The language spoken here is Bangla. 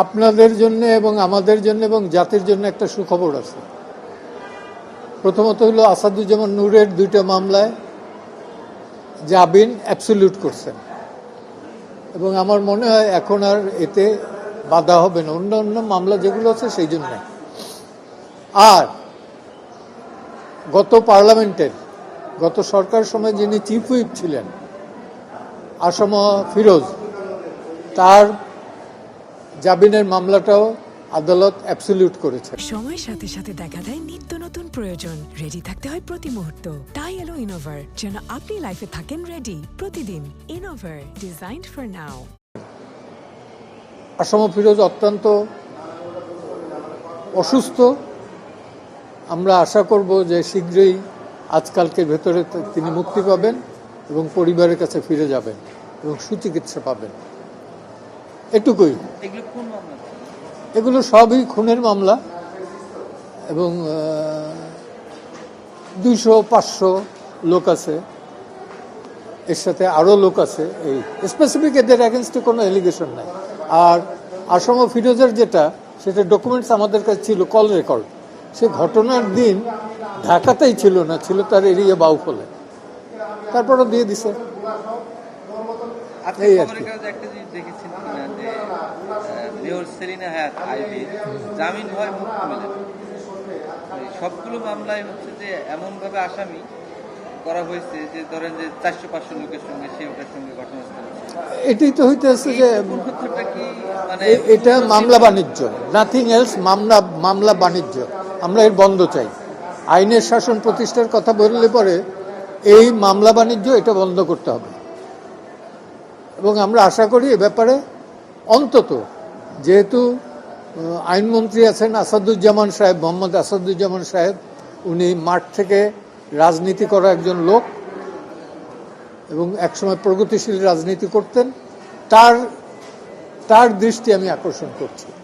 আপনাদের জন্য এবং আমাদের জন্য এবং জাতির জন্য একটা সুখবর আছে। প্রথমত হলো আসাদুজ্জামান নূরের 2টা মামলায় জামিন অ্যাবসলিউট করছেন এবং আমার মনে হয় এখন আর এতে বাধা হবে না। অন্য মামলা যেগুলো আছে সেই জন্য। আর গত পার্লামেন্টের গত সরকার সময় যিনি চিফ হুইপ ছিলেন আসম ফিরোজ, তার জামিনের মামলাটাও আদালত অ্যাবসলিউট করেছে। সময়ের সাথে সাথে দেখা দেয় নিত্য নতুন প্রয়োজন। রেডি থাকতে হয় প্রতি মুহূর্ত। তাই এলো ইনোভার, যেন আপনি লাইফে থাকেন রেডি প্রতিদিন। Innovar, designed for now. Asam Firoz অত্যন্ত অসুস্থ। আমরা আশা করব যে শীঘ্রই আজকালকের ভেতরে তিনি মুক্তি পাবেন এবং পরিবারের কাছে ফিরে যাবেন এবং সুচিকিৎসা পাবেন। এটুকুই। এগুলো সবই খুনের মামলা এবং 200-500 লোক আছে, এর সাথে আরও লোক আছে। এই স্পেসিফিক এদের অ্যাগেনস্টে কোনো এলিগেশন নাই। আর আসম ফিরোজের যেটা, সেটা ডকুমেন্টস আমাদের কাছে ছিল, কল রেকর্ড। সে ঘটনার দিন ঢাকাতেই ছিল না, ছিল তার এরিয়া বাউফলে, তারপরও দিয়ে দিছে। এই আর কি। সবগুলো মামলায় হচ্ছে যে এমন ভাবে আসামি করা হয়েছে যে ধরেন যে 400-500 লোকের সঙ্গে সে ওটার সঙ্গে ঘটনাস্থল। এটাই তো হইতেছে যে মানে এটা মামলা বাণিজ্য, নাথিং এলস। মামলা বাণিজ্য, আমরা এর বন্ধ চাই। আইনের শাসন প্রতিষ্ঠার কথা বললে পরে এই মামলা বাণিজ্য এটা বন্ধ করতে হবে এবং আমরা আশা করি এ ব্যাপারে অন্তত, যেহেতু আইনমন্ত্রী আছেন আসাদুজ্জামান সাহেব, মোহাম্মদ আসাদুজ্জামান সাহেব, উনি মাঠ থেকে রাজনীতি করা একজন লোক এবং একসময় প্রগতিশীল রাজনীতি করতেন, তার দৃষ্টি আমি আকর্ষণ করছি।